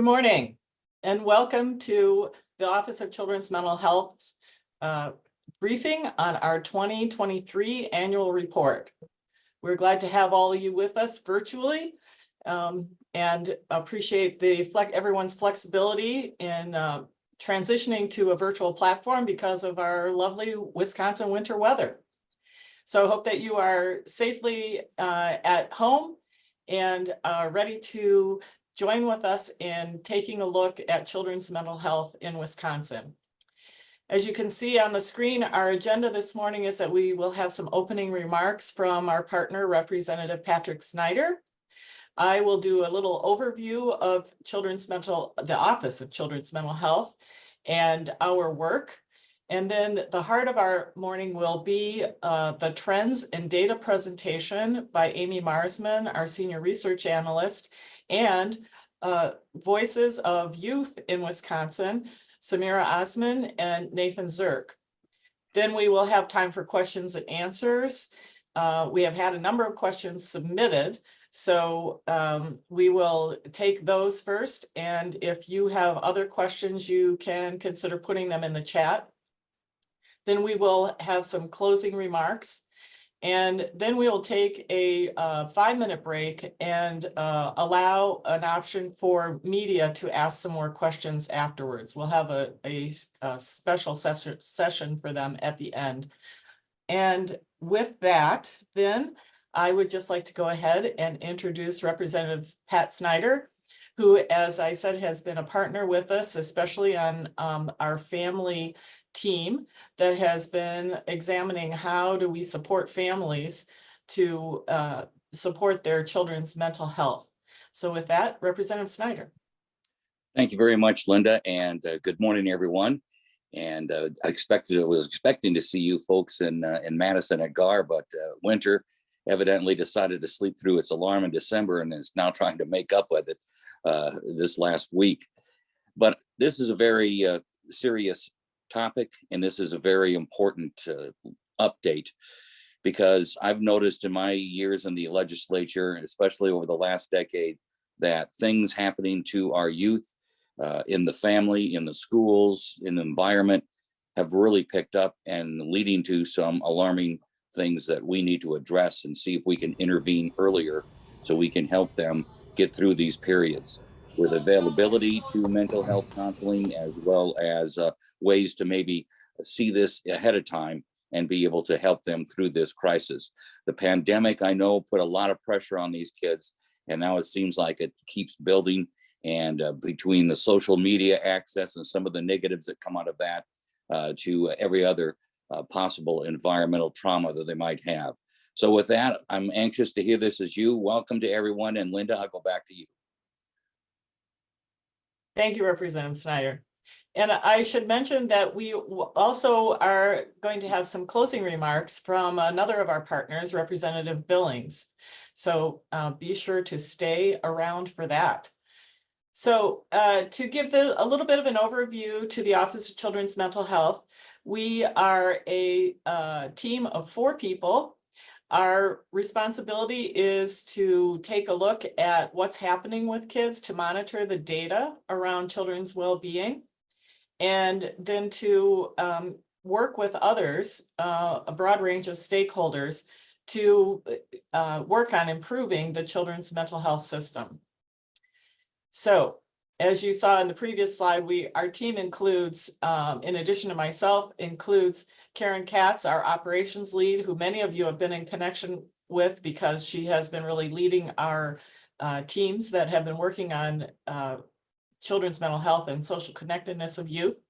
Good morning and welcome to the Office of Children's Mental Health's briefing on our 2023 annual report. We're glad to have all of you with us virtually and appreciate everyone's flexibility in transitioning to a virtual platform because of our lovely Wisconsin winter weather. So I hope that you are safely at home and ready to join with us in taking a look at children's mental health in Wisconsin. As you can see on the screen, our agenda this morning is that we will have some opening remarks from our partner, Representative Patrick Snyder. I will do a little overview of the Office of Children's Mental Health and our work. And then the heart of our morning will be the trends and data presentation by Amy Marsman, our senior research analyst, and voices of youth in Wisconsin, Samera, Osman, and Mathan, Zirk. Then we will have time for questions and answers. We have had a number of questions submitted, so we will take those first. And if you have other questions, you can consider putting them in the chat. Then we will have some closing remarks. And then we will take a 5-minute break and allow an option for media to ask some more questions afterwards. We'll have a special session for them at the end. And with that, then I would just like to go ahead and introduce Representative Pat Snyder, who, as I said, has been a partner with us, especially on our family team that has been examining how do we support families to support their children's mental health. So with that, Representative Snyder. Thank you very much, Linda, and good morning, everyone. And I was expecting to see you folks in Madison at GAR, but winter evidently decided to sleep through its alarm in December and is now trying to make up with it this last week. But this is a very serious topic, and this is a very important update, because I've noticed in my years in the legislature, especially over the last decade, that things happening to our youth in the family, in the schools, in the environment have really picked up and leading to some alarming things that we need to address and see if we can intervene earlier so we can help them get through these periods with availability to mental health counseling, as well as ways to maybe see this ahead of time and be able to help them through this crisis. The pandemic, I know, put a lot of pressure on these kids, and now it seems like it keeps building. And between the social media access and some of the negatives that come out of that to every other possible environmental trauma that they might have. So with that, I'm anxious to hear this as you. Welcome to everyone. And Linda, I'll go back to you. Thank you, Representative Snyder. And I should mention that we also are going to have some closing remarks from another of our partners, Representative Billings. So be sure to stay around for that. So to give a little bit of an overview to the Office of Children's Mental Health, we are a team of 4 people. Our responsibility is to take a look at what's happening with kids, to monitor the data around children's well-being, and then to work with others, a broad range of stakeholders, to work on improving the children's mental health system. So, as you saw in the previous slide, our team includes, in addition to myself, includes Karen Katz, our operations lead, who many of you have been in connection with because she has been really leading our teams that have been working on children's mental health and social connectedness of youth.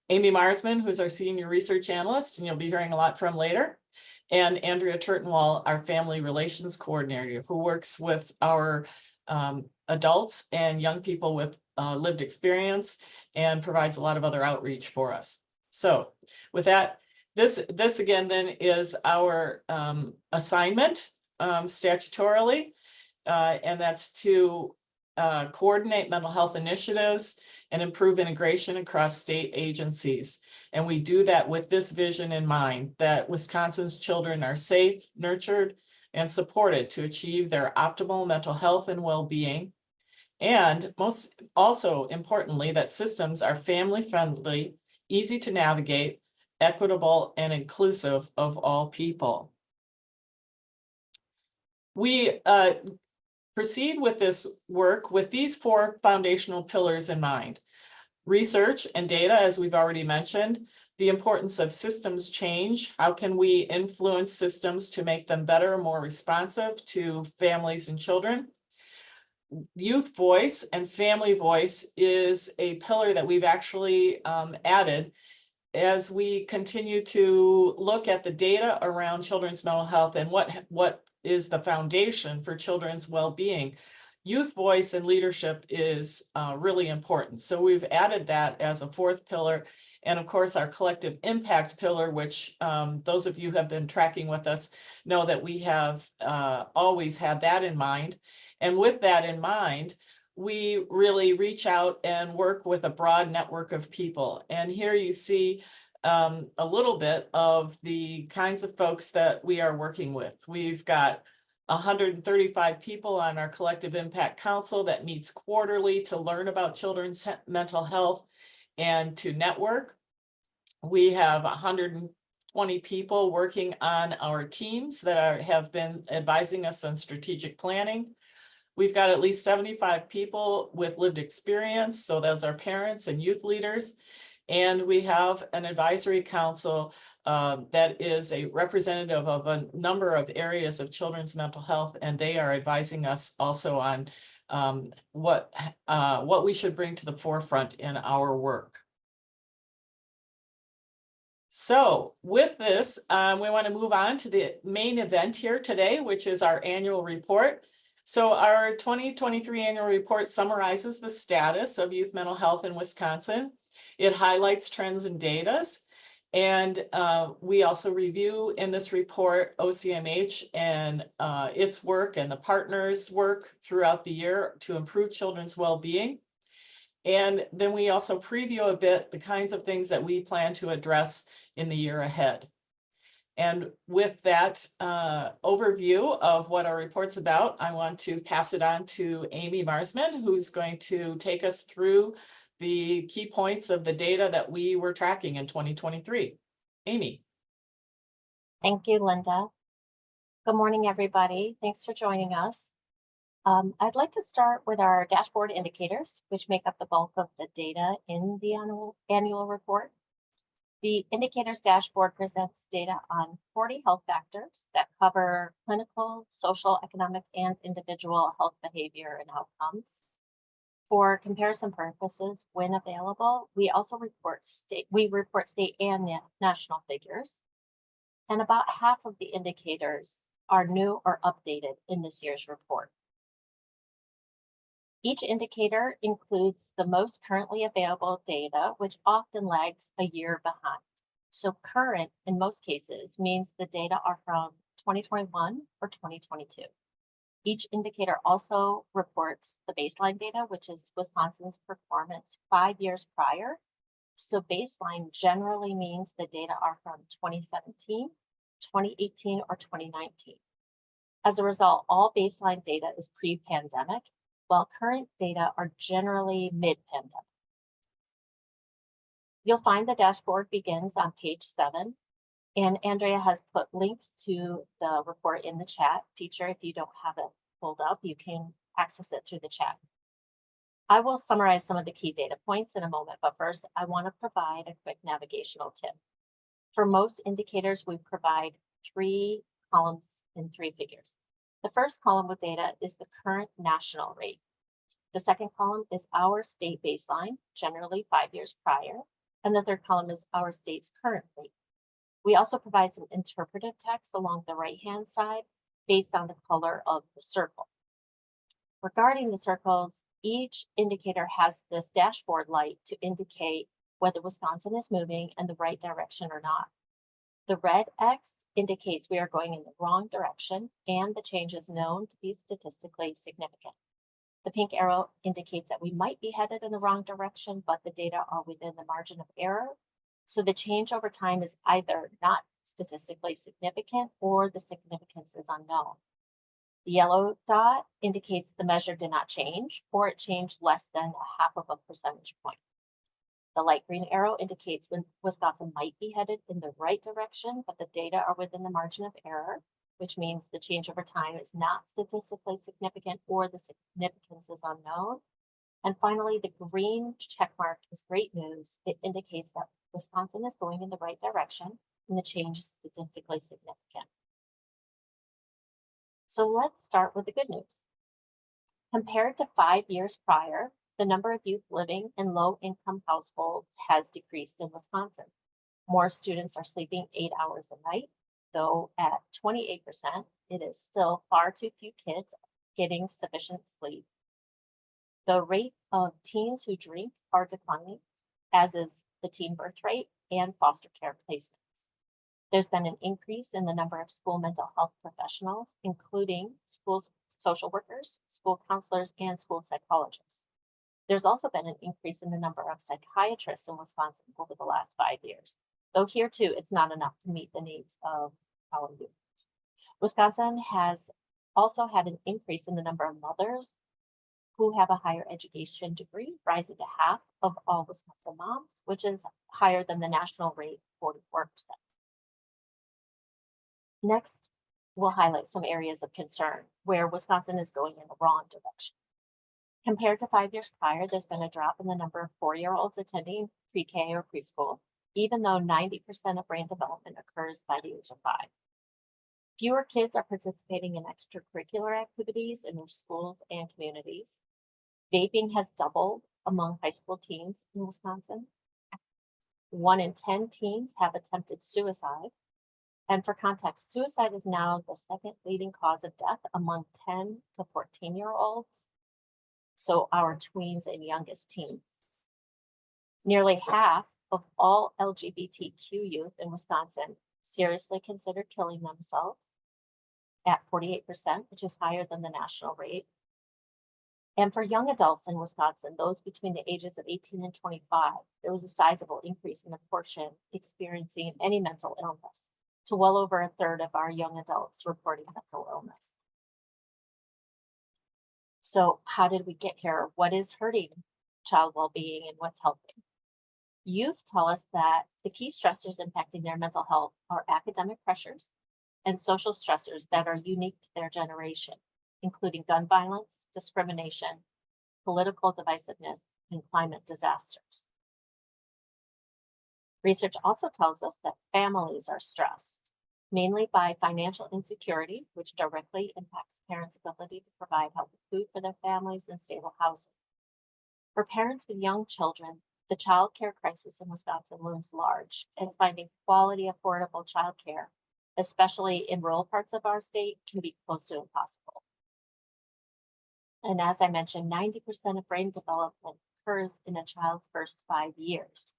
Amy Marsman, who's our senior research analyst, and you'll be hearing a lot from later. And Andrea Turtenwall, our family relations coordinator, who works with our adults and young people with lived experience and provides a lot of other outreach for us. So with that, this again then is our assignment statutorily, and that's to coordinate mental health initiatives and improve integration across state agencies. And we do that with this vision in mind, that Wisconsin's children are safe, nurtured, and supported to achieve their optimal mental health and well-being. And also importantly, that systems are family friendly, easy to navigate, equitable, and inclusive of all people. We proceed with this work with these 4 foundational pillars in mind. Research and data, as we've already mentioned, the importance of systems change. How can we influence systems to make them better, more responsive to families and children? Youth voice and family voice is a pillar that we've actually added as we continue to look at the data around children's mental health and what is the foundation for children's well-being. Youth voice and leadership is really important. So we've added that as a 4th pillar. And of course, our collective impact pillar, which those of you who have been tracking with us know that we have always had that in mind. And with that in mind, we really reach out and work with a broad network of people. And here you see a little bit of the kinds of folks that we are working with. We've got 135 people on our Collective Impact Council that meets quarterly to learn about children's mental health and to network. We have 120 people working on our teams that have been advising us on strategic planning. We've got at least 75 people with lived experience, so those are parents and youth leaders. And we have an advisory council that is a representative of a number of areas of children's mental health, and they are advising us also on what we should bring to the forefront in our work. So with this, we want to move on to the main event here today, which is our annual report. So our 2023 annual report summarizes the status of youth mental health in Wisconsin. It highlights trends and data. And we also review in this report OCMH and its work and the partners' work throughout the year to improve children's well-being. And then we also preview a bit the kinds of things that we plan to address in the year ahead. And with that overview of what our report's about, I want to pass it on to Amy Marsman, who's going to take us through the key points of the data that we were tracking in 2023. Amy. Thank you, Linda. Good morning, everybody. Thanks for joining us. I'd like to start with our dashboard indicators, which make up the bulk of the data in the annual report. The indicators dashboard presents data on 40 health factors that cover clinical, social, economic, and individual health behavior and outcomes. For comparison purposes, when available, we also report state and national figures. And about half of the indicators are new or updated in this year's report. Each indicator includes the most currently available data, which often lags a year behind. So current, in most cases, means the data are from 2021 or 2022. Each indicator also reports the baseline data, which is Wisconsin's performance 5 years prior. So baseline generally means the data are from 2017, 2018, or 2019. As a result, all baseline data is pre-pandemic, while current data are generally mid-pandemic. You'll find the dashboard begins on page 7, and Andrea has put links to the report in the chat feature. If you don't have it pulled up, you can access it through the chat. I will summarize some of the key data points in a moment, but first I want to provide a quick navigational tip. For most indicators, we provide 3 columns and 3 figures. The first column with data is the current national rate. The second column is our state baseline, generally 5 years prior. And the third column is our state's current rate. We also provide some interpretive text along the right-hand side based on the color of the circle. Regarding the circles, each indicator has this dashboard light to indicate whether Wisconsin is moving in the right direction or not. The red X indicates we are going in the wrong direction and the change is known to be statistically significant. The pink arrow indicates that we might be headed in the wrong direction, but the data are within the margin of error. So the change over time is either not statistically significant or the significance is unknown. The yellow dot indicates the measure did not change, or it changed less than a half of a percentage point. The light green arrow indicates when Wisconsin might be headed in the right direction, but the data are within the margin of error, which means the change over time is not statistically significant or the significance is unknown. And finally, the green check mark is great news. It indicates that Wisconsin is going in the right direction and the change is statistically significant. So let's start with the good news. Compared to 5 years prior, the number of youth living in low-income households has decreased in Wisconsin. More students are sleeping 8 hours a night, though at 28%, it is still far too few kids getting sufficient sleep. The rate of teens who drink are declining, as is the teen birth rate and foster care placements. There's been an increase in the number of school mental health professionals, including school social workers, school counselors, and school psychologists. There's also been an increase in the number of psychiatrists in Wisconsin over the last 5 years, though here too, it's not enough to meet the needs of our youth. Wisconsin has also had an increase in the number of mothers who have a higher education degree, rising to half of all Wisconsin moms, which is higher than the national rate, 44%. Next, we'll highlight some areas of concern where Wisconsin is going in the wrong direction. Compared to 5 years prior, there's been a drop in the number of 4-year-olds attending pre-K or preschool, even though 90% of brain development occurs by the age of 5. Fewer kids are participating in extracurricular activities in their schools and communities. Vaping has doubled among high school teens in Wisconsin. 1 in 10 teens have attempted suicide. And for context, suicide is now the second leading cause of death among 10 to 14-year-olds. So our tweens and youngest teens. Nearly half of all LGBTQ youth in Wisconsin seriously consider killing themselves at 48%, which is higher than the national rate. And for young adults in Wisconsin, those between the ages of 18 and 25, there was a sizable increase in the portion experiencing any mental illness, to well over a third of our young adults reporting mental illness. So how did we get here? What is hurting child well-being and what's helping? Youth tell us that the key stressors impacting their mental health are academic pressures and social stressors that are unique to their generation, including gun violence, discrimination, political divisiveness, and climate disasters. Research also tells us that families are stressed, mainly by financial insecurity, which directly impacts parents' ability to provide healthy food for their families and stable housing. For parents with young children, the child care crisis in Wisconsin looms large, and finding quality, affordable child care, especially in rural parts of our state, can be close to impossible. And as I mentioned, 90% of brain development occurs in a child's first 5 years.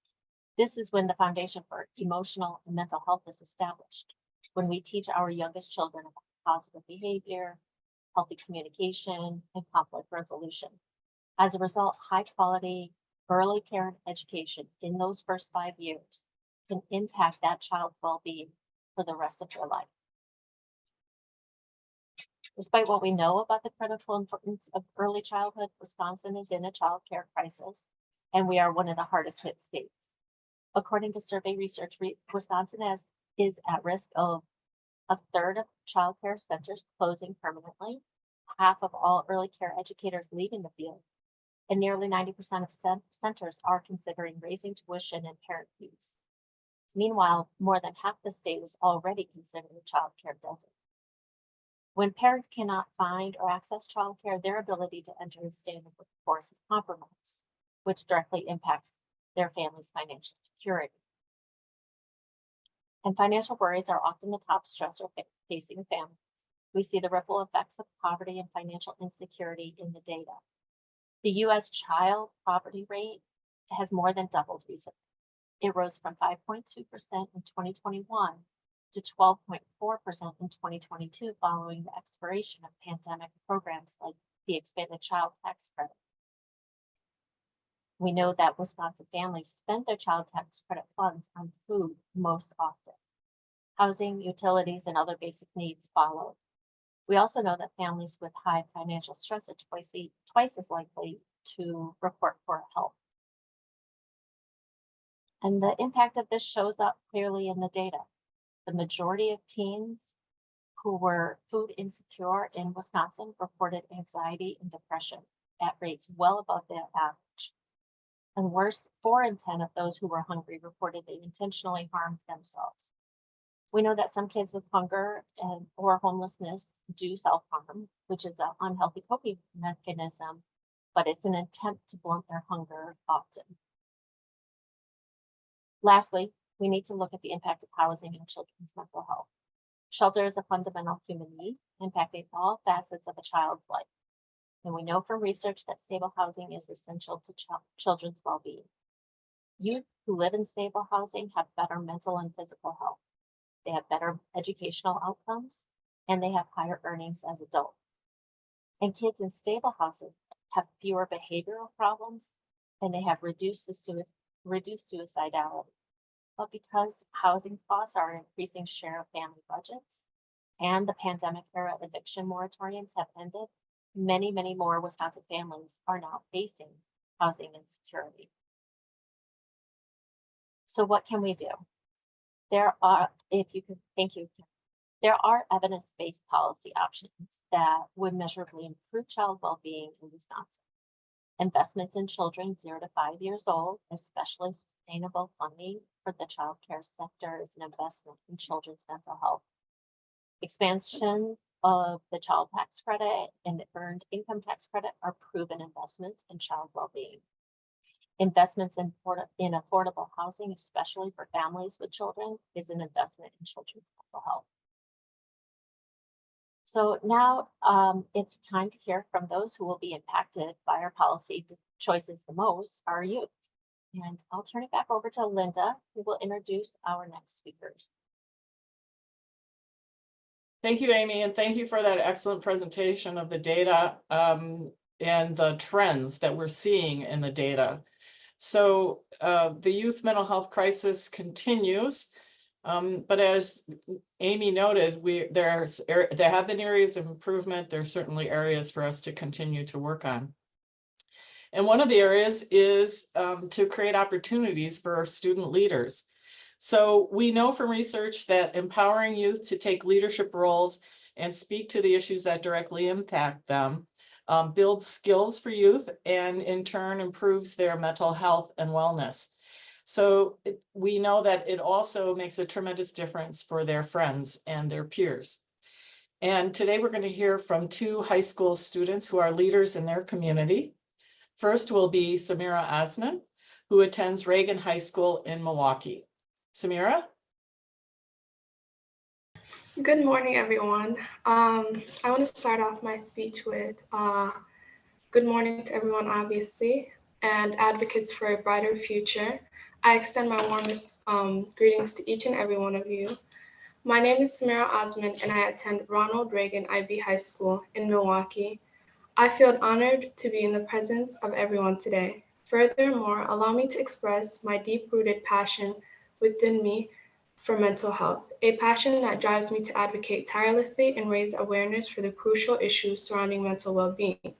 This is when the foundation for emotional and mental health is established. When we teach our youngest children about positive behavior, healthy communication, and conflict resolution. As a result, high quality early care and education in those first 5 years can impact that child's well-being for the rest of their life. Despite what we know about the critical importance of early childhood, Wisconsin is in a child care crisis, and we are one of the hardest hit states. According to survey research, Wisconsin is at risk of a third of child care centers closing permanently, half of all early care educators leaving the field, and nearly 90% of centers are considering raising tuition and parent fees. Meanwhile, more than half the state is already considered a child care desert. When parents cannot find or access childcare, their ability to enter and stay in the workforce is compromised, which directly impacts their family's financial security. And financial worries are often the top stressor facing families. We see the ripple effects of poverty and financial insecurity in the data. The U.S. child poverty rate has more than doubled recently. It rose from 5.2% in 2021 to 12.4% in 2022 following the expiration of pandemic programs like the expanded child tax credit. We know that Wisconsin families spend their child tax credit funds on food most often. Housing, utilities, and other basic needs follow. We also know that families with high financial stress are twice as likely to report poor health. And the impact of this shows up clearly in the data. The majority of teens who were food insecure in Wisconsin reported anxiety and depression at rates well above their average. And worse, 4 in 10 of those who were hungry reported they intentionally harmed themselves. We know that some kids with hunger or homelessness do self-harm, which is an unhealthy coping mechanism, but it's an attempt to blunt their hunger often. Lastly, we need to look at the impact of housing on children's mental health. Shelter is a fundamental human need, impacting all facets of a child's life. And we know from research that stable housing is essential to children's well-being. Youth who live in stable housing have better mental and physical health. They have better educational outcomes, and they have higher earnings as adults. And kids in stable housing have fewer behavioral problems, and they have reduced suicidality. But because housing costs are an increasing share of family budgets, and the pandemic era eviction moratoriums have ended, many more Wisconsin families are now facing housing insecurity. So what can we do? There are evidence-based policy options that would measurably improve child well-being in Wisconsin. Investments in children 0 to 5 years old, especially sustainable funding for the child care sector, is an investment in children's mental health. Expansions of the child tax credit and the earned income tax credit are proven investments in child well-being. Investments in affordable housing, especially for families with children, is an investment in children's mental health. So now it's time to hear from those who will be impacted by our policy choices the most, our youth. And I'll turn it back over to Linda, who will introduce our next speakers. Thank you, Amy, and thank you for that excellent presentation of the data and the trends that we're seeing in the data. So the youth mental health crisis continues, but as Amy noted, there have been areas of improvement. There are certainly areas for us to continue to work on. And one of the areas is to create opportunities for our student leaders. So we know from research that empowering youth to take leadership roles and speak to the issues that directly impact them builds skills for youth and in turn improves their mental health and wellness. So we know that it also makes a tremendous difference for their friends and their peers. And today we're going to hear from 2 high school students who are leaders in their community. First will be Samera Osman, who attends Reagan High School in Milwaukee. Samera? Good morning, everyone. I want to start off my speech with good morning to everyone, obviously, and advocates for a brighter future. I extend my warmest greetings to each and every one of you. My name is Samera Osman, and I attend Ronald Reagan IB High School in Milwaukee. I feel honored to be in the presence of everyone today. Furthermore, allow me to express my deep-rooted passion within me for mental health, a passion that drives me to advocate tirelessly and raise awareness for the crucial issues surrounding mental well-being.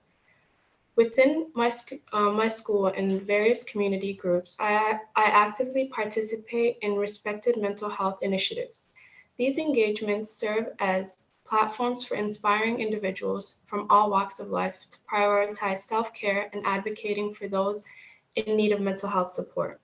Within my school and various community groups, I actively participate in respected mental health initiatives. These engagements serve as platforms for inspiring individuals from all walks of life to prioritize self-care and advocating for those in need of mental health support.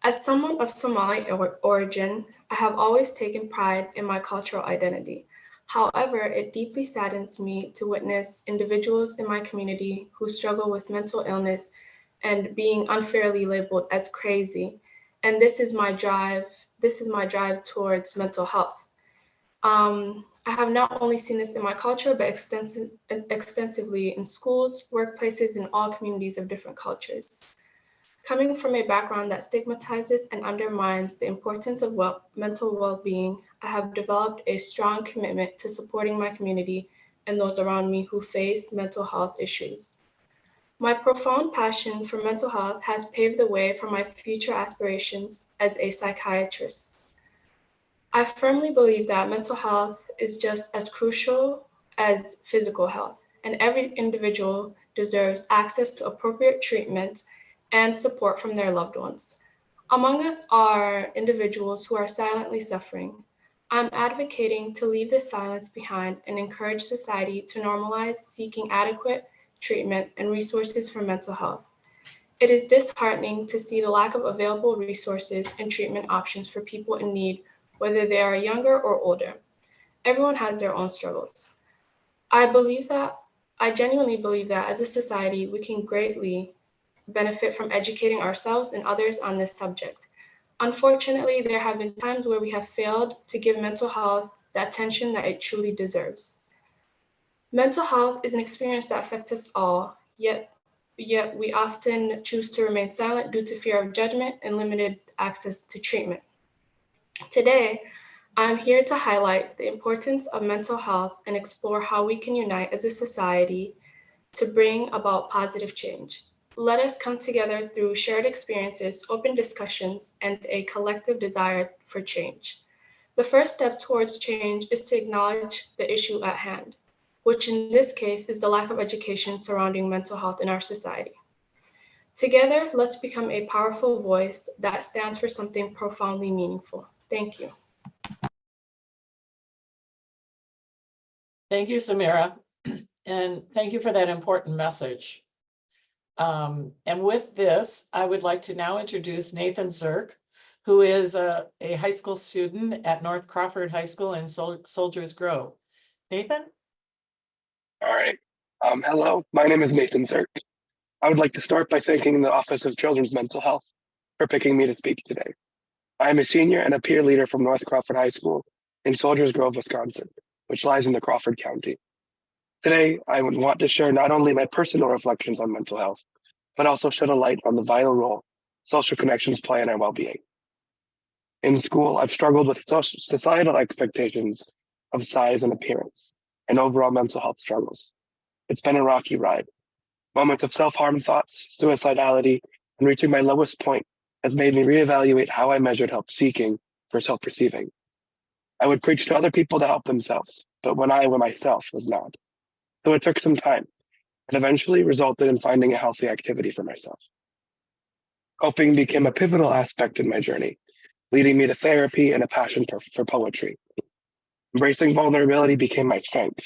As someone of Somali origin, I have always taken pride in my cultural identity. However, it deeply saddens me to witness individuals in my community who struggle with mental illness and being unfairly labeled as crazy. And this is my drive towards mental health. I have not only seen this in my culture, but extensively in schools, workplaces, and all communities of different cultures. Coming from a background that stigmatizes and undermines the importance of mental well-being, I have developed a strong commitment to supporting my community and those around me who face mental health issues. My profound passion for mental health has paved the way for my future aspirations as a psychiatrist. I firmly believe that mental health is just as crucial as physical health, and every individual deserves access to appropriate treatment and support from their loved ones. Among us are individuals who are silently suffering. I'm advocating to leave this silence behind and encourage society to normalize seeking adequate treatment and resources for mental health. It is disheartening to see the lack of available resources and treatment options for people in need, whether they are younger or older. Everyone has their own struggles. I believe that, I genuinely believe that as a society, we can greatly benefit from educating ourselves and others on this subject. Unfortunately, there have been times where we have failed to give mental health the attention that it truly deserves. Mental health is an experience that affects us all, yet we often choose to remain silent due to fear of judgment and limited access to treatment. Today, I'm here to highlight the importance of mental health and explore how we can unite as a society to bring about positive change. Let us come together through shared experiences, open discussions, and a collective desire for change. The first step towards change is to acknowledge the issue at hand, which in this case is the lack of education surrounding mental health in our society. Together, let's become a powerful voice that stands for something profoundly meaningful. Thank you. Thank you, Samera. And thank you for that important message. And with this, I would like to now introduce Nathan Zirk, who is a high school student at North Crawford High School in Soldiers Grove. Nathan? All right. Hello, my name is Nathan Zirk. I would like to start by thanking the Office of Children's Mental Health for picking me to speak today. I am a senior and a peer leader from North Crawford High School in Soldiers Grove, Wisconsin, which lies in the Crawford County. Today, I would want to share not only my personal reflections on mental health, but also shed a light on the vital role social connections play in our well-being. In school, I've struggled with societal expectations of size and appearance, and overall mental health struggles. It's been a rocky ride. Moments of self-harm thoughts, suicidality, and reaching my lowest point has made me reevaluate how I measured help seeking for self-receiving. I would preach to other people to help themselves, but when I myself was not. So it took some time, and eventually resulted in finding a healthy activity for myself. Coping became a pivotal aspect in my journey, leading me to therapy and a passion for poetry. Embracing vulnerability became my strength.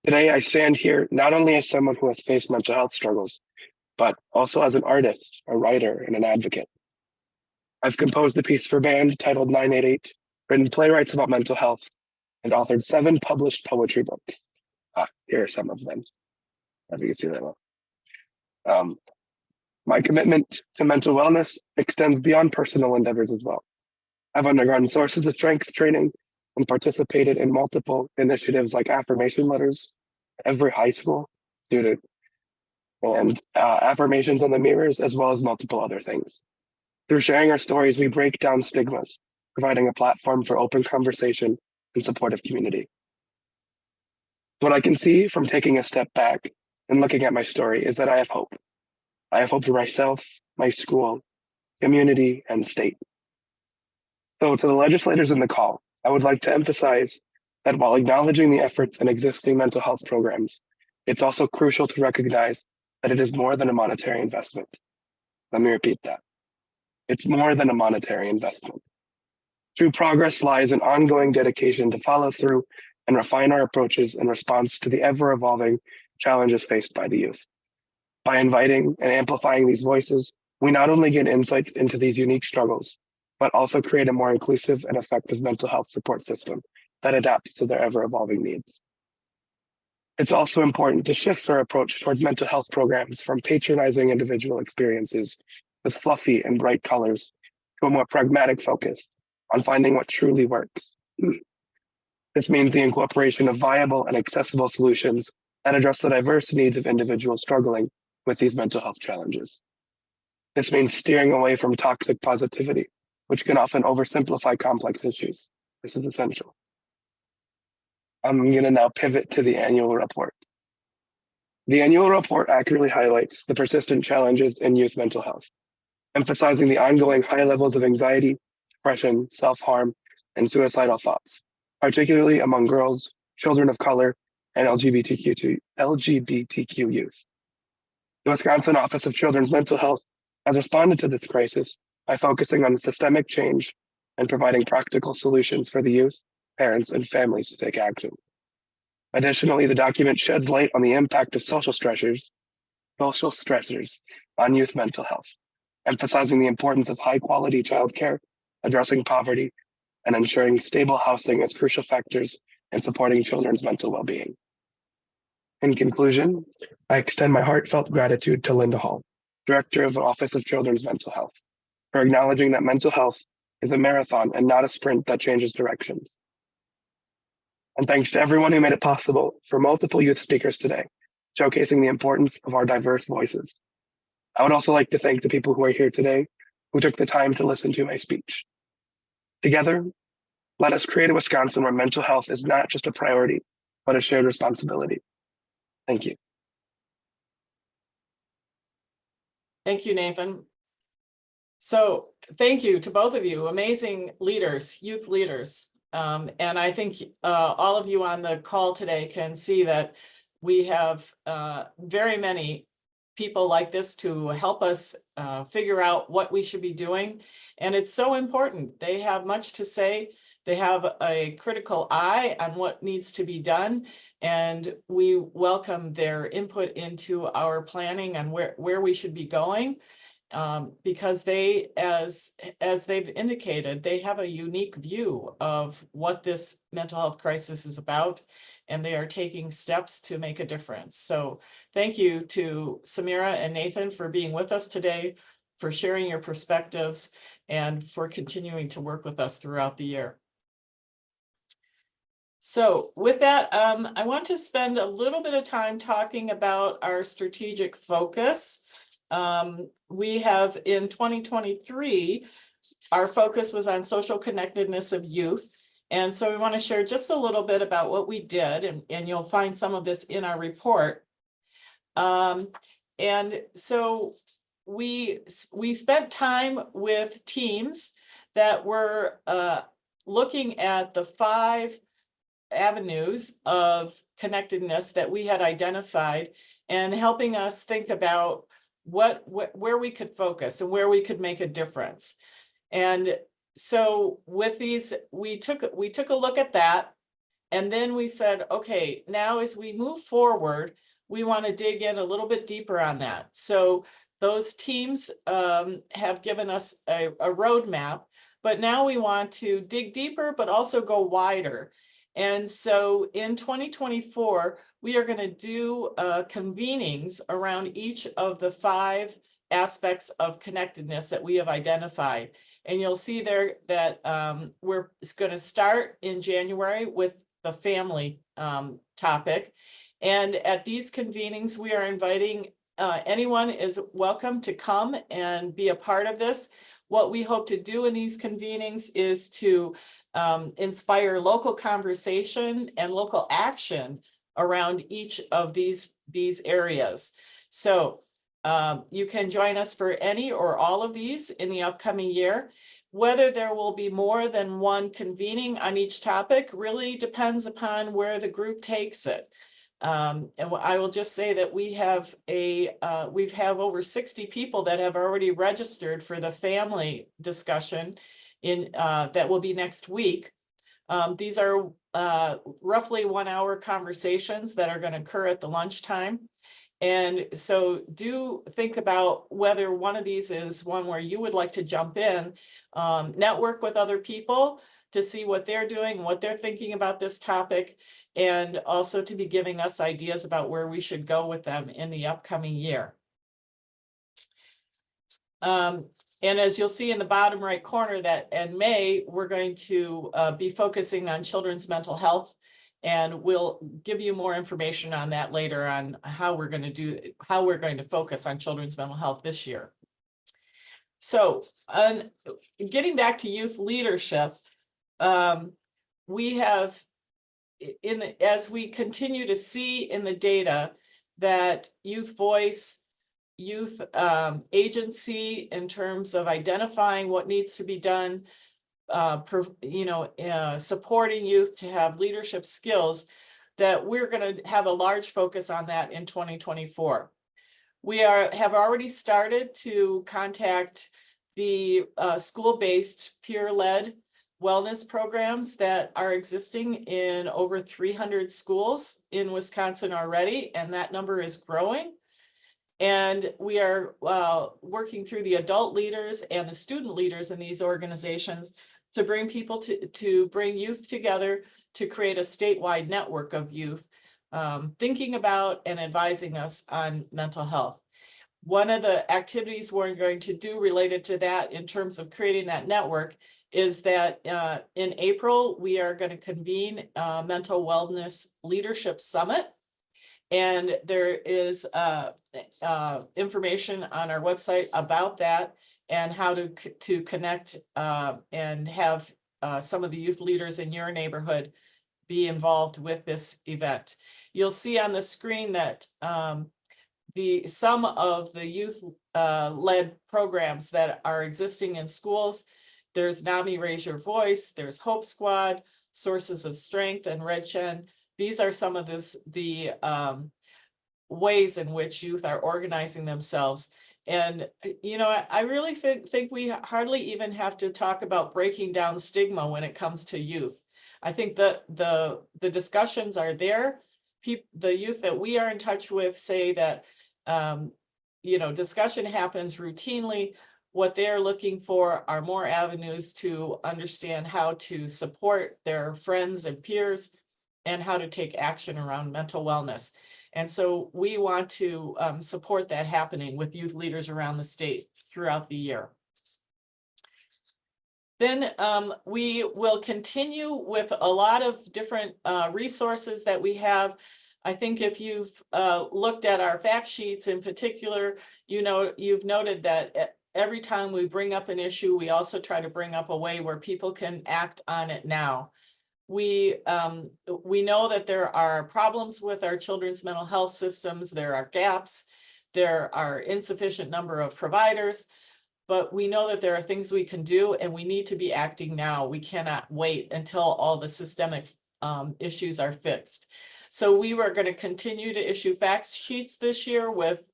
Today, I stand here not only as someone who has faced mental health struggles, but also as an artist, a writer, and an advocate. I've composed a piece for band titled 988, written playwrights about mental health, and authored 7 published poetry books. Here are some of them. If you can see that. My commitment to mental wellness extends beyond personal endeavors as well. I've undergone sources of strength training and participated in multiple initiatives like affirmation letters, every high school student, and affirmations on the mirrors, as well as multiple other things. Through sharing our stories, we break down stigmas, providing a platform for open conversation and supportive community. What I can see from taking a step back and looking at my story is that I have hope. I have hope for myself, my school, community, and state. So to the legislators in the call, I would like to emphasize that while acknowledging the efforts in existing mental health programs, it's also crucial to recognize that it is more than a monetary investment. Let me repeat that. It's more than a monetary investment. True progress lies in ongoing dedication to follow through and refine our approaches in response to the ever-evolving challenges faced by the youth. By inviting and amplifying these voices, we not only gain insights into these unique struggles, but also create a more inclusive and effective mental health support system that adapts to their ever-evolving needs. It's also important to shift our approach towards mental health programs from patronizing individual experiences with fluffy and bright colors to a more pragmatic focus on finding what truly works. This means the incorporation of viable and accessible solutions that address the diverse needs of individuals struggling with these mental health challenges. This means steering away from toxic positivity, which can often oversimplify complex issues. This is essential. I'm going to now pivot to the annual report. The annual report accurately highlights the persistent challenges in youth mental health, emphasizing the ongoing high levels of anxiety, depression, self-harm, and suicidal thoughts, particularly among girls, children of color, and LGBTQ youth. The Wisconsin Office of Children's Mental Health has responded to this crisis by focusing on systemic change and providing practical solutions for the youth, parents, and families to take action. Additionally, the document sheds light on the impact of social stressors on youth mental health, emphasizing the importance of high-quality childcare, addressing poverty, and ensuring stable housing as crucial factors in supporting children's mental well-being. In conclusion, I extend my heartfelt gratitude to Linda Hall, Director of the Office of Children's Mental Health, for acknowledging that mental health is a marathon and not a sprint that changes directions. And thanks to everyone who made it possible for multiple youth speakers today, showcasing the importance of our diverse voices. I would also like to thank the people who are here today who took the time to listen to my speech. Together, let us create a Wisconsin where mental health is not just a priority, but a shared responsibility. Thank you. Thank you, Nathan. So thank you to both of you, amazing leaders, youth leaders. And I think all of you on the call today can see that we have very many people like this to help us figure out what we should be doing. And it's so important. They have much to say. They have a critical eye on what needs to be done. And we welcome their input into our planning and where we should be going. Because they, as they've indicated, they have a unique view of what this mental health crisis is about, and they are taking steps to make a difference. So thank you to Samera and Nathan for being with us today, for sharing your perspectives, and for continuing to work with us throughout the year. So with that, I want to spend a little bit of time talking about our strategic focus. We have in 2023, our focus was on social connectedness of youth. And so we want to share just a little bit about what we did, and you'll find some of this in our report. And so we spent time with teams that were looking at the 5 avenues of connectedness that we had identified and helping us think about where we could focus and where we could make a difference. And so with these, we took a look at that, and then we said, okay, now as we move forward, we want to dig in a little bit deeper on that. So those teams have given us a roadmap, but now we want to dig deeper, but also go wider. And so in 2024, we are going to do convenings around each of the 5 aspects of connectedness that we have identified. And you'll see there that we're going to start in January with the family topic. And at these convenings, we are inviting anyone is welcome to come and be a part of this. What we hope to do in these convenings is to inspire local conversation and local action around each of these areas. So you can join us for any or all of these in the upcoming year. Whether there will be more than one convening on each topic really depends upon where the group takes it. And I will just say that we have over 60 people that have already registered for the family discussion that will be next week. These are roughly 1-hour conversations that are going to occur at the lunchtime. And so do think about whether one of these is one where you would like to jump in, network with other people to see what they're doing, what they're thinking about this topic, and also to be giving us ideas about where we should go with them in the upcoming year. And as you'll see in the bottom right corner that in May, we're going to be focusing on children's mental health, and we'll give you more information on that later on how we're going to focus on children's mental health this year. So getting back to youth leadership, we have as we continue to see in the data that youth voice, youth agency in terms of identifying what needs to be done, supporting youth to have leadership skills, that we're going to have a large focus on that in 2024. We have already started to contact the school-based peer-led wellness programs that are existing in over 300 schools in Wisconsin already, and that number is growing. And we are working through the adult leaders and the student leaders in these organizations to bring people to bring youth together to create a statewide network of youth thinking about and advising us on mental health. One of the activities we're going to do related to that in terms of creating that network is that in April, we are going to convene a mental wellness leadership summit. And there is information on our website about that and how to connect and have some of the youth leaders in your neighborhood be involved with this event. You'll see on the screen that some of the youth led programs that are existing in schools. There's NAMI Raise Your Voice, there's Hope Squad, Sources of Strength, and Red Chen. These are some of the ways in which youth are organizing themselves. And, I really think we hardly even have to talk about breaking down stigma when it comes to youth. I think that the discussions are there. The youth that we are in touch with say that, discussion happens routinely. What they're looking for are more avenues to understand how to support their friends and peers and how to take action around mental wellness. And so we want to support that happening with youth leaders around the state throughout the year. Then we will continue with a lot of different resources that we have. I think if you've looked at our fact sheets in particular, you've noted that every time we bring up an issue, we also try to bring up a way where people can act on it now. We know that there are problems with our children's mental health systems. There are gaps. There are insufficient number of providers, but we know that there are things we can do, and we need to be acting now. We cannot wait until all the systemic issues are fixed. So we were going to continue to issue fact sheets this year with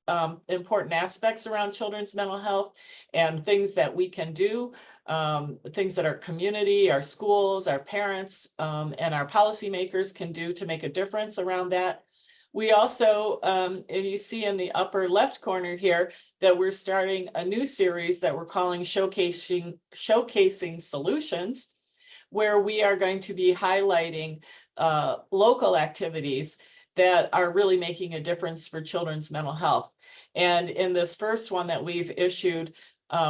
important aspects around children's mental health and things that we can do. Things that our community, our schools, our parents, and our policymakers can do to make a difference around that. We also, and you see in the upper left corner here, that we're starting a new series that we're calling Showcasing Solutions, where we are going to be highlighting local activities that are really making a difference for children's mental health. And in this first one that we've issued,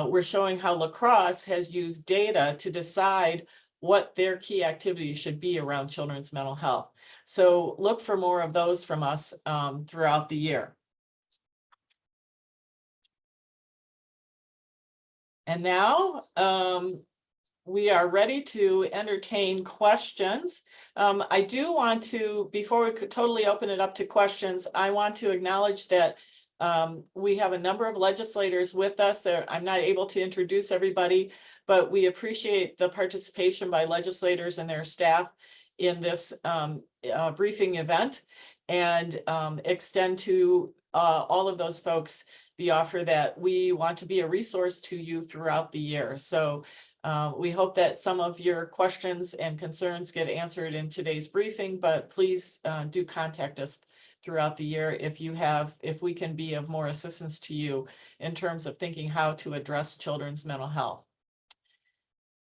we're showing how La Crosse has used data to decide what their key activities should be around children's mental health. So look for more of those from us throughout the year. And now we are ready to entertain questions. I do want to, before we could totally open it up to questions, I want to acknowledge that we have a number of legislators with us. I'm not able to introduce everybody, but we appreciate the participation by legislators and their staff in this briefing event, and extend to all of those folks the offer that we want to be a resource to you throughout the year. So we hope that some of your questions and concerns get answered in today's briefing, but please do contact us throughout the year if we can be of more assistance to you in terms of thinking how to address children's mental health.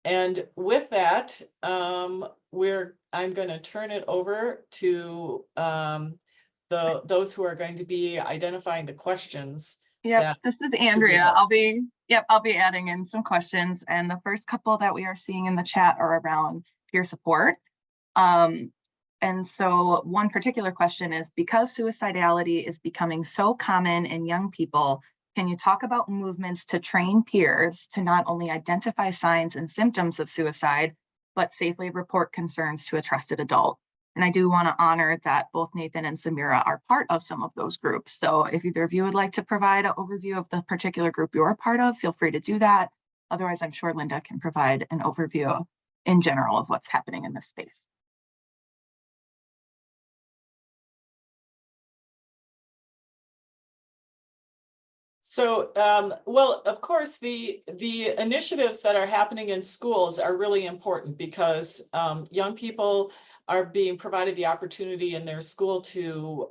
And with that, I'm going to turn it over to those who are going to be identifying the questions. Yep, this is Andrea. I'll be adding in some questions, and the first couple that we are seeing in the chat are around peer support. And so one particular question is, because suicidality is becoming so common in young people, can you talk about movements to train peers to not only identify signs and symptoms of suicide, but safely report concerns to a trusted adult? And I do want to honor that both Nathan and Samera are part of some of those groups. So if either of you would like to provide an overview of the particular group you're a part of, feel free to do that. Otherwise, I'm sure Linda can provide an overview in general of what's happening in this space. So, well, of course, the initiatives that are happening in schools are really important because young people are being provided the opportunity in their school to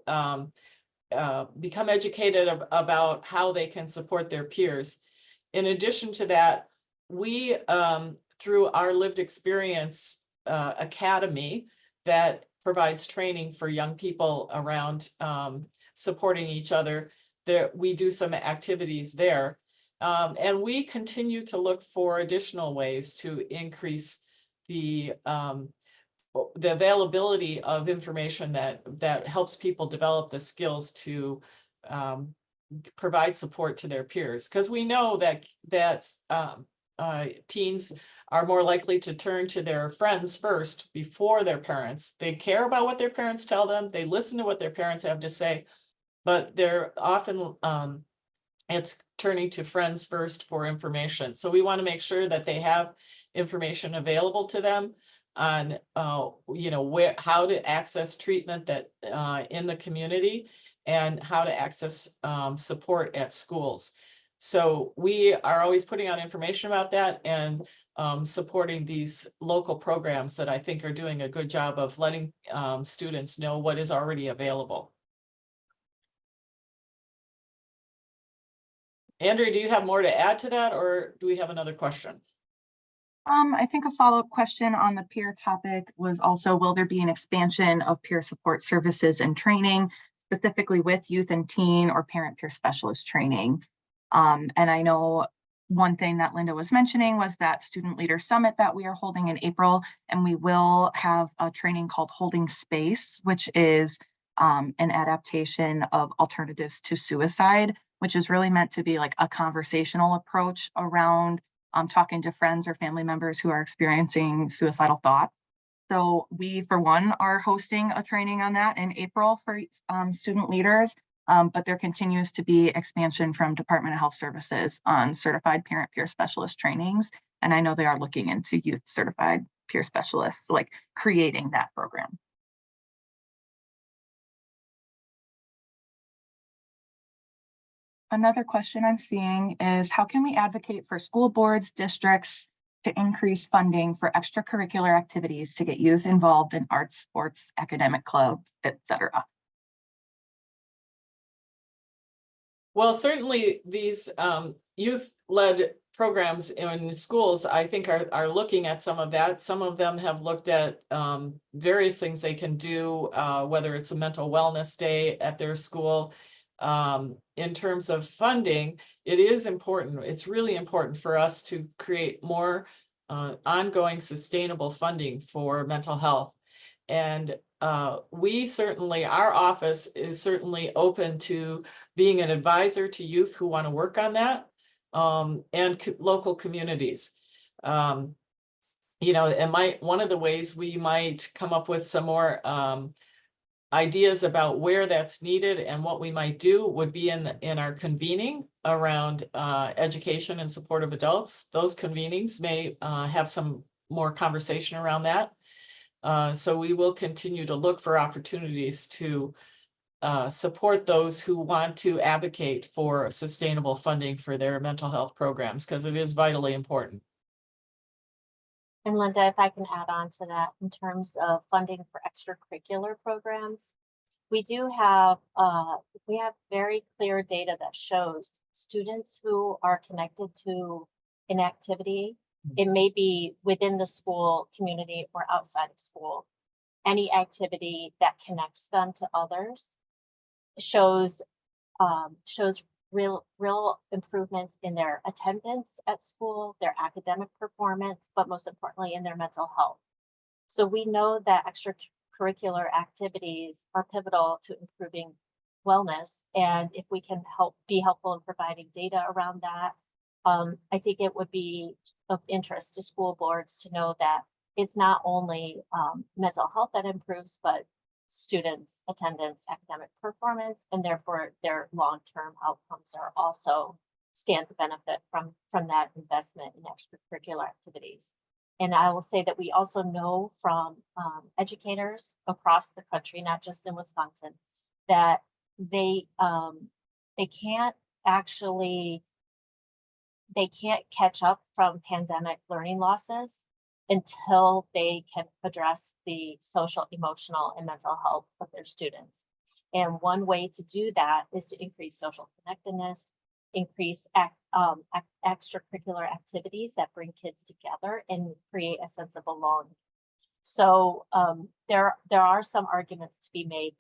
become educated about how they can support their peers. In addition to that, we, through our lived experience academy that provides training for young people around supporting each other, there we do some activities there. And we continue to look for additional ways to increase the availability of information that helps people develop the skills to provide support to their peers. Because we know that teens are more likely to turn to their friends first before their parents. They care about what their parents tell them. They listen to what their parents have to say, but they're often it's turning to friends first for information. So we want to make sure that they have information available to them on you know, how to access treatment that in the community and how to access support at schools. So we are always putting out information about that and supporting these local programs that I think are doing a good job of letting students know what is already available. Andrea, do you have more to add to that, or do we have another question? I think a follow-up question on the peer topic was also, will there be an expansion of peer support services and training, specifically with youth and teen or parent peer specialist training? And I know one thing that Linda was mentioning was that Student Leader Summit that we are holding in April, and we will have a training called Holding Space, which is an adaptation of alternatives to suicide, which is really meant to be like a conversational approach around talking to friends or family members who are experiencing suicidal thoughts. So we, for one, are hosting a training on that in April for student leaders, but there continues to be expansion from Department of Health Services on certified parent peer specialist trainings. And I know they are looking into youth certified peer specialists, so like creating that program. Another question I'm seeing is, how can we advocate for school boards, districts to increase funding for extracurricular activities to get youth involved in arts, sports, academic clubs, etc.? Well, certainly these youth-led programs in schools, I think are looking at some of that. Some of them have looked at various things they can do, whether it's a mental wellness day at their school. In terms of funding, it is important. It's really important for us to create more ongoing sustainable funding for mental health. And we certainly, our office is certainly open to being an advisor to youth who want to work on that, and local communities. You know, and one of the ways we might come up with some more ideas about where that's needed and what we might do would be in our convening around education and support of adults. Those convenings may have some more conversation around that. So we will continue to look for opportunities to support those who want to advocate for sustainable funding for their mental health programs, because it is vitally important. And Linda, if I can add on to that, in terms of funding for extracurricular programs, we do have very clear data that shows students who are connected to an activity. It may be within the school community or outside of school. Any activity that connects them to others shows real improvements in their attendance at school, their academic performance, but most importantly in their mental health. So we know that extracurricular activities are pivotal to improving wellness. And if we can be helpful in providing data around that, I think it would be of interest to school boards to know that it's not only mental health that improves, but students' attendance, academic performance, and therefore their long-term outcomes are also stand to benefit from that investment in extracurricular activities. And I will say that we also know from educators across the country, not just in Wisconsin, that they can't actually, they can't catch up from pandemic learning losses until they can address the social, emotional, and mental health of their students. And one way to do that is to increase social connectedness, increase extracurricular activities that bring kids together and create a sense of belonging. So there are some arguments to be made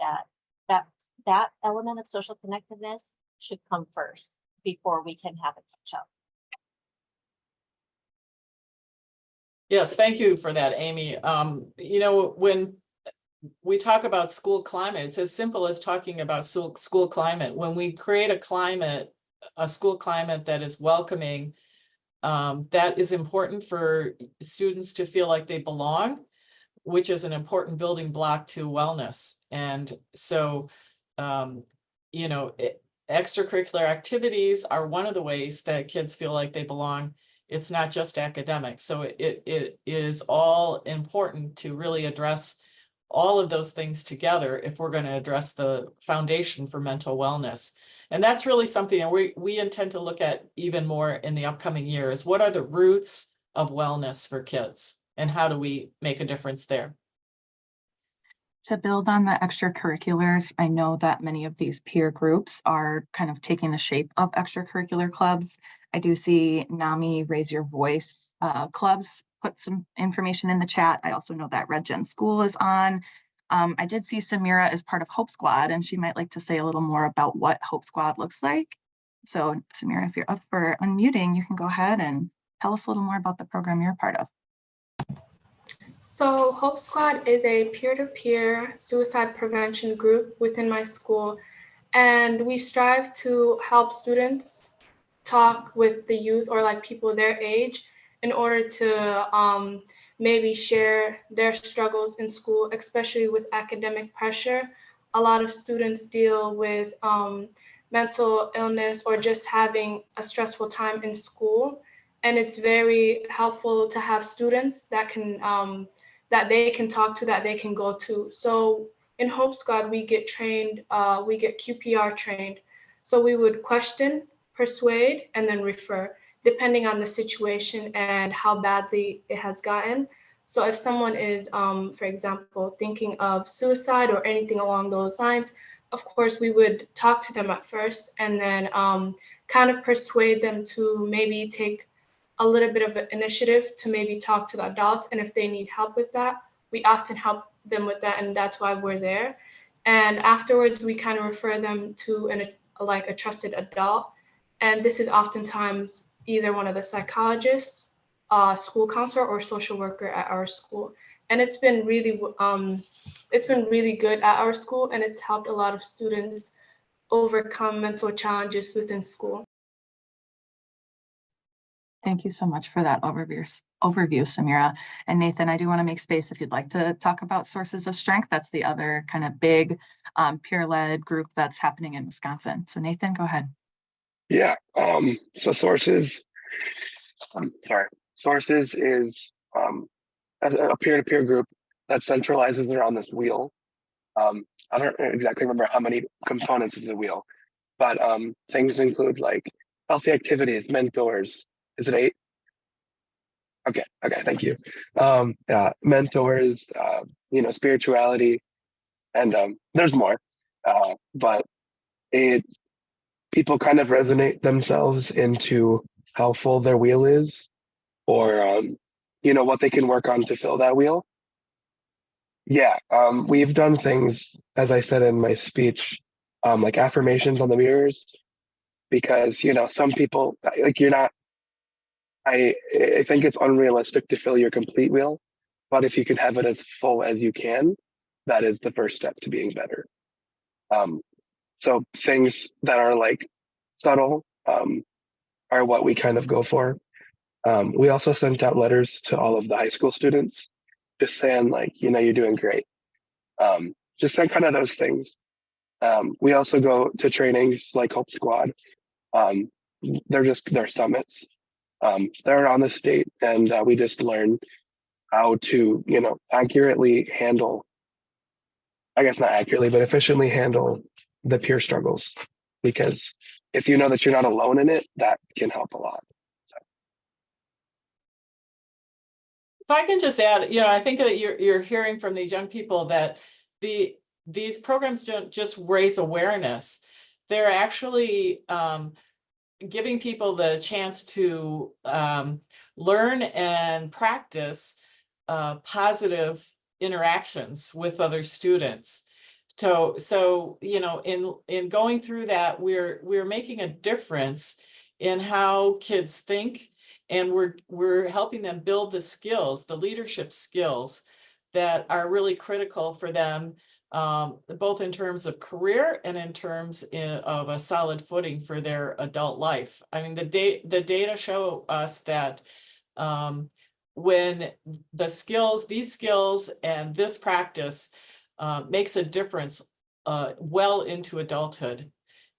that element of social connectedness should come first before we can have a catch up. Yes, thank you for that, Amy. You know, when we talk about school climate, it's as simple as talking about school climate. When we create a school climate that is welcoming, that is important for students to feel like they belong, which is an important building block to wellness. And so, you know, extracurricular activities are one of the ways that kids feel like they belong. It's not just academic. So it is all important to really address all of those things together if we're going to address the foundation for mental wellness. And that's really something that we intend to look at even more in the upcoming years. What are the roots of wellness for kids, and how do we make a difference there? To build on the extracurriculars, I know that many of these peer groups are kind of taking the shape of extracurricular clubs. I do see NAMI Raise Your Voice clubs put some information in the chat. I also know that Red Gen School is on. I did see Samera is part of Hope Squad, and she might like to say a little more about what Hope Squad looks like. So Samera, if you're up for unmuting, you can go ahead and tell us a little more about the program you're a part of. So Hope Squad is a peer-to-peer suicide prevention group within my school, and we strive to help students talk with the youth or like people their age in order to maybe share their struggles in school, especially with academic pressure. A lot of students deal with mental illness or just having a stressful time in school, and it's very helpful to have students that can that they can talk to, that they can go to. So in Hope Squad, we get trained, we get QPR trained. So we would question, persuade, and then refer, depending on the situation and how badly it has gotten. So if someone is, for example, thinking of suicide or anything along those lines, of course, we would talk to them at first and then kind of persuade them to maybe take a little bit of an initiative to maybe talk to the adults. And if they need help with that, we often help them with that. And that's why we're there. And afterwards, we kind of refer them to a trusted adult. And this is oftentimes either one of the psychologists, school counselor, or social worker at our school. And it's been really good at our school, and it's helped a lot of students overcome mental challenges within school. Thank you so much for that overview, Samera. And Nathan, I do want to make space if you'd like to talk about Sources of Strength. That's the other kind of big peer-led group that's happening in Wisconsin. So Nathan, go ahead. Yeah. So Sources is a peer-to-peer group that centralizes around this wheel. I don't exactly remember how many components of the wheel, but things include like healthy activities, mentors. Is it 8? Okay, thank you. Mentors, spirituality, and there's more. But people kind of resonate themselves into how full their wheel is, or what they can work on to fill that wheel. Yeah, we've done things, as I said in my speech, like affirmations on the mirrors, because some people like you're not. I think it's unrealistic to fill your complete wheel, but if you can have it as full as you can, that is the first step to being better. So things that are like subtle are what we kind of go for. We also sent out letters to all of the high school students, just saying like, you're doing great. Just that kind of those things. We also go to trainings like Hope Squad. They're summits. They're around the state, and we just learn how to, accurately handle, I guess not accurately, but efficiently handle the peer struggles. Because if you know that you're not alone in it, that can help a lot. If I can just add, I think that you're hearing from these young people that these programs don't just raise awareness. They're actually giving people the chance to learn and practice positive interactions with other students. So in going through that, we're making a difference in how kids think, and we're helping them build the skills, the leadership skills that are really critical for them, both in terms of career and in terms of a solid footing for their adult life. I mean, the data show us that when these skills and this practice makes a difference well into adulthood.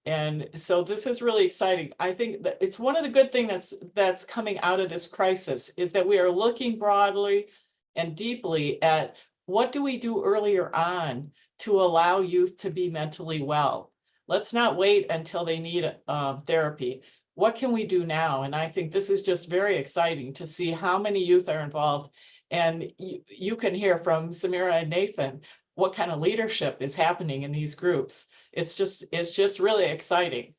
And so this is really exciting. I think that it's one of the good things that's coming out of this crisis is that we are looking broadly and deeply at what do we do earlier on to allow youth to be mentally well. Let's not wait until they need therapy. What can we do now? And I think this is just very exciting to see how many youth are involved. And you can hear from Samera and Mathan what kind of leadership is happening in these groups. It's just really exciting.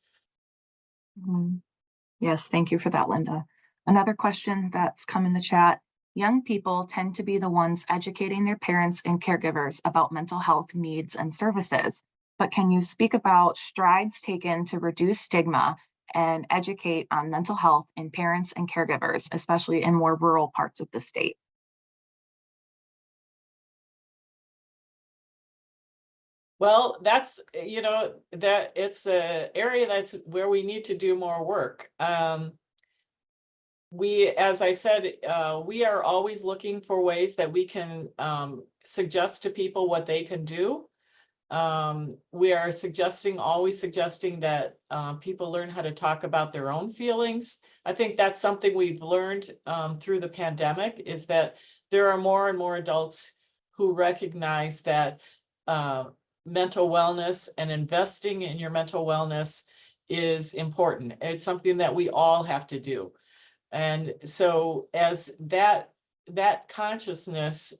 Yes, thank you for that, Linda. Another question that's come in the chat. Young people tend to be the ones educating their parents and caregivers about mental health needs and services. But can you speak about strides taken to reduce stigma and educate on mental health in parents and caregivers, especially in more rural parts of the state? Well, that's, that it's an area that's where we need to do more work. As I said, we are always looking for ways that we can suggest to people what they can do. We are always suggesting that people learn how to talk about their own feelings. I think that's something we've learned through the pandemic, is that there are more and more adults who recognize that mental wellness and investing in your mental wellness is important. It's something that we all have to do. And so as that consciousness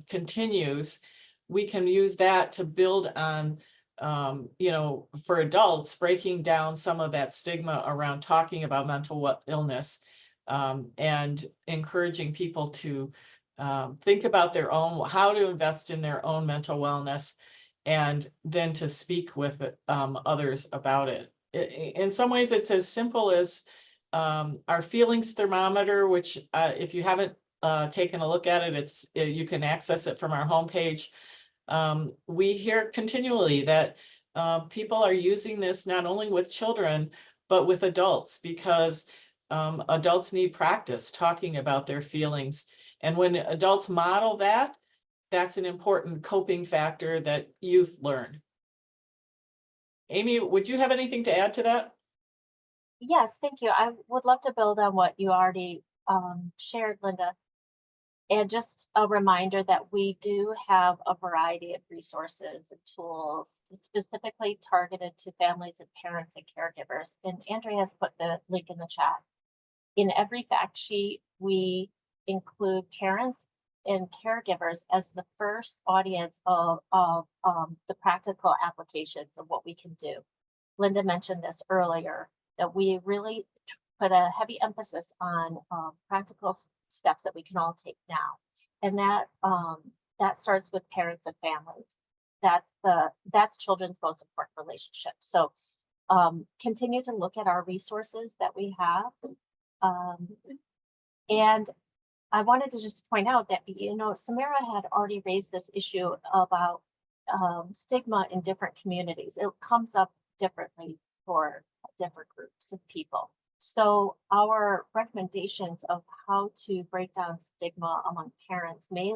continues, we can use that to build on, for adults, breaking down some of that stigma around talking about mental illness, and encouraging people to think about how to invest in their own mental wellness, and then to speak with others about it. In some ways, it's as simple as our feelings thermometer, which if you haven't taken a look at it, you can access it from our homepage. We hear continually that people are using this not only with children, but with adults, because adults need practice talking about their feelings. And when adults model that, that's an important coping factor that youth learn. Amy, would you have anything to add to that? Yes, thank you. I would love to build on what you already shared, Linda. And just a reminder that we do have a variety of resources and tools specifically targeted to families and parents and caregivers. And Andrea has put the link in the chat. In every fact sheet, we include parents and caregivers as the first audience of the practical applications of what we can do. Linda mentioned this earlier, that we really put a heavy emphasis on practical steps that we can all take now. And that starts with parents and families. That's children's most important relationship. So continue to look at our resources that we have. And I wanted to just point out that, Samera had already raised this issue about stigma in different communities. It comes up differently for different groups of people. So our recommendations of how to break down stigma among parents may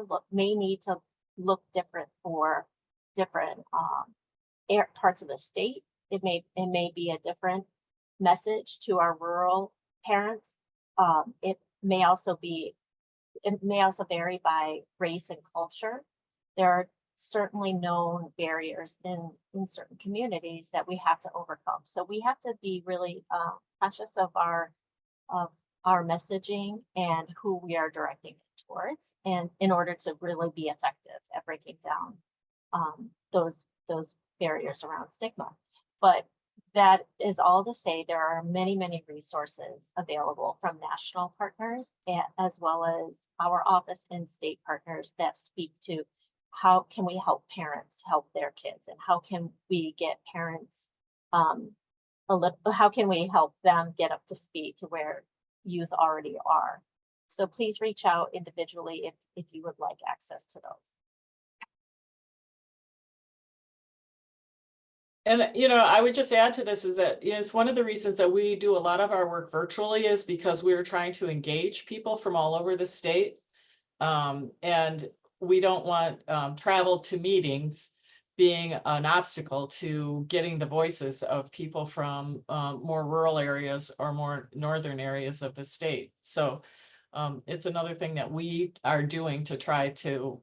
need to look different for different parts of the state. It may be a different message to our rural parents. It may also be it may also vary by race and culture. There are certainly known barriers in certain communities that we have to overcome. So we have to be really conscious of our messaging and who we are directing it towards, and in order to really be effective at breaking down those barriers around stigma. But that is all to say there are many, many resources available from national partners as well as our office and state partners that speak to how can we help parents help their kids, and how can we get parents how can we help them get up to speed to where youth already are. So please reach out individually if you would like access to those. And, you know, I would just add to this is that, you know, it's one of the reasons that we do a lot of our work virtually is because we're trying to engage people from all over the state. And we don't want travel to meetings being an obstacle to getting the voices of people from more rural areas or more northern areas of the state. So it's another thing that we are doing to try to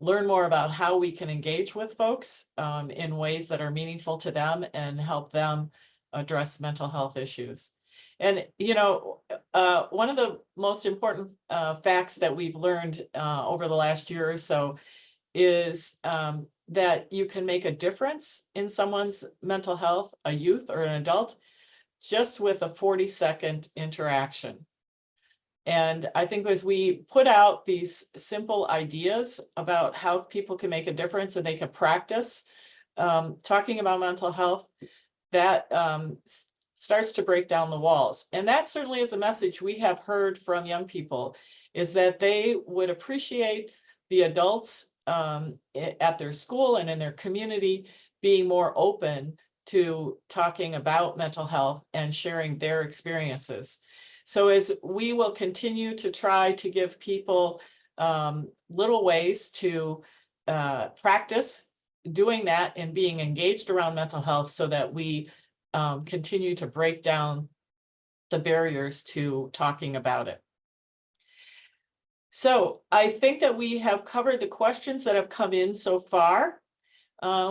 learn more about how we can engage with folks in ways that are meaningful to them and help them address mental health issues. And, you know, one of the most important facts that we've learned over the last year or so is that you can make a difference in someone's mental health, a youth or an adult, just with a 40-second interaction. And I think as we put out these simple ideas about how people can make a difference and they can practice talking about mental health, that starts to break down the walls. And that certainly is a message we have heard from young people, is that they would appreciate the adults at their school and in their community being more open to talking about mental health and sharing their experiences. So as we will continue to try to give people little ways to practice doing that and being engaged around mental health, so that we continue to break down the barriers to talking about it. So I think that we have covered the questions that have come in so far,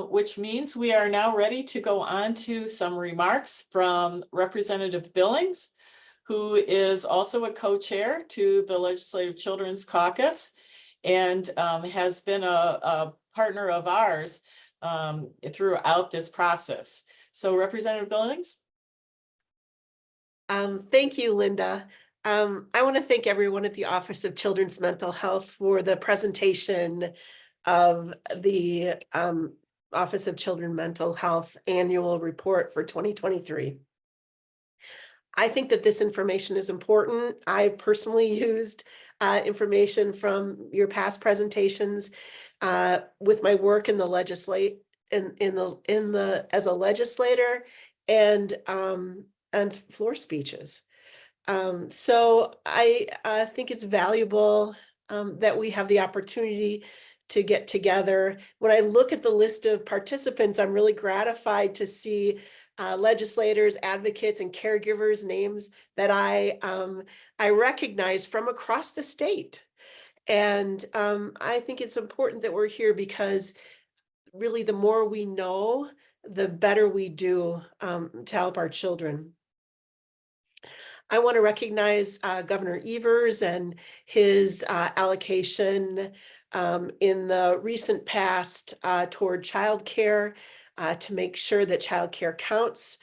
which means we are now ready to go on to some remarks from Representative Billings, who is also a co-chair to the Legislative Children's Caucus and has been a partner of ours throughout this process. So Representative Billings. Thank you, Linda. I want to thank everyone at the Office of Children's Mental Health for the presentation of the Office of Children's Mental Health Annual Report for 2023. I think that this information is important. I personally used information from your past presentations with my work in the legislate as a legislator and floor speeches. So I think it's valuable that we have the opportunity to get together. When I look at the list of participants, I'm really gratified to see legislators, advocates, and caregivers names that I recognize from across the state. And I think it's important that we're here because really the more we know, the better we do to help our children. I want to recognize Governor Evers and his allocation in the recent past toward childcare to make sure that childcare counts,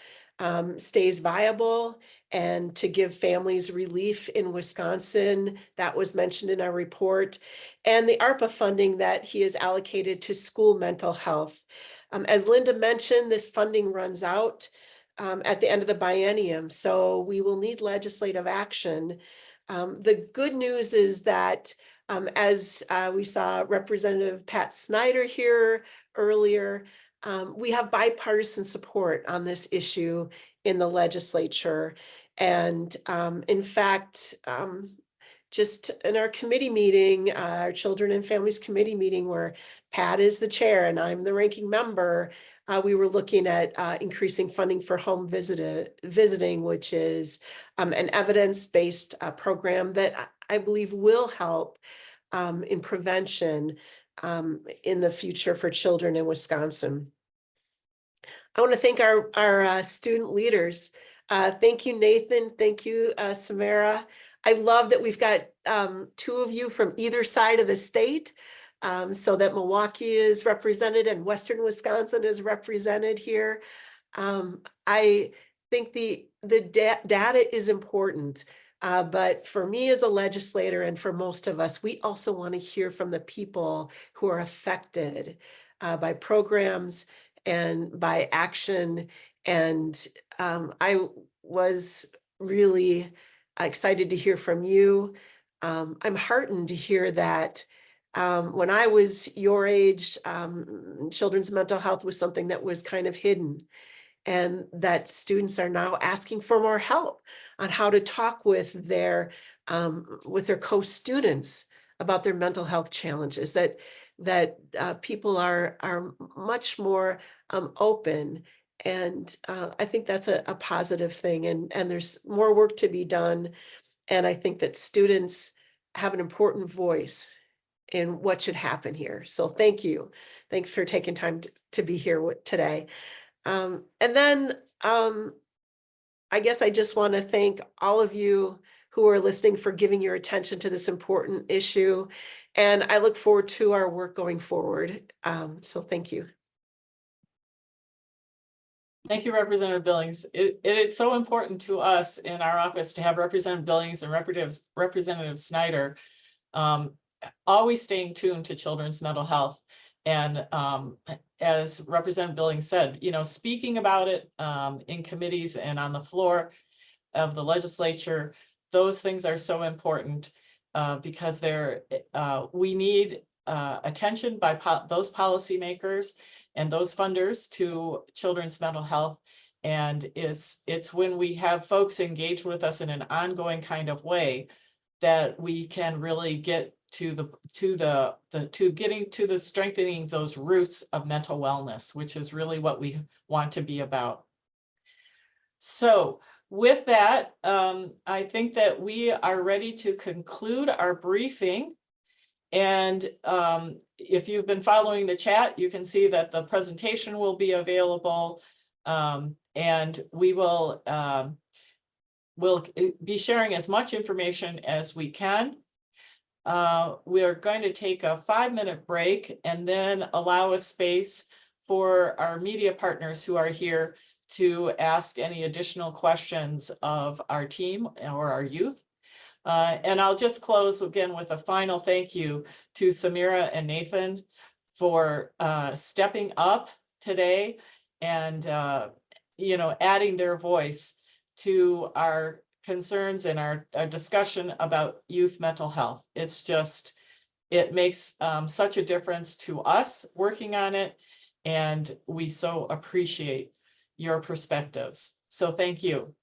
stays viable, and to give families relief in Wisconsin. That was mentioned in our report. And the ARPA funding that he has allocated to school mental health. As Linda mentioned, this funding runs out at the end of the biennium, so we will need legislative action. The good news is that as we saw Representative Pat Snyder here earlier, we have bipartisan support on this issue in the legislature. And in fact, just in our committee meeting, our Children and Families Committee meeting, where Pat is the chair and I'm the ranking member, we were looking at increasing funding for home visiting, which is an evidence-based program that I believe will help in prevention in the future for children in Wisconsin. I want to thank our student leaders. Thank you, Nathan. Thank you, Samera. I love that we've got two of you from either side of the state, so that Milwaukee is represented and Western Wisconsin is represented here. I think the data is important, but for me as a legislator and for most of us, we also want to hear from the people who are affected by programs and by action. And I was really excited to hear from you. I'm heartened to hear that when I was your age, children's mental health was something that was kind of hidden, and that students are now asking for more help on how to talk with their co-students about their mental health challenges, that people are much more open. And I think that's a positive thing, and there's more work to be done. And I think that students have an important voice in what should happen here. So thank you. Thanks for taking time to be here today. And then I guess I just want to thank all of you who are listening for giving your attention to this important issue. And I look forward to our work going forward. So thank you. Thank you, Representative Billings. It is so important to us in our office to have Representative Billings and Representative Snyder always staying tuned to children's mental health. And as Representative Billings said, speaking about it in committees and on the floor of the legislature, those things are so important because we need attention by those policymakers and those funders to children's mental health. And it's when we have folks engage with us in an ongoing kind of way that we can really get to getting to the strengthening those roots of mental wellness, which is really what we want to be about. So with that, I think that we are ready to conclude our briefing. And if you've been following the chat, you can see that the presentation will be available, and we will we'll be sharing as much information as we can. We are going to take a 5-minute break and then allow a space for our media partners who are here to ask any additional questions of our team or our youth. And I'll just close again with a final thank you to Samera and Nathan for stepping up today and adding their voice to our concerns and our discussion about youth mental health. It makes such a difference to us working on it, and we so appreciate your perspectives. So thank you.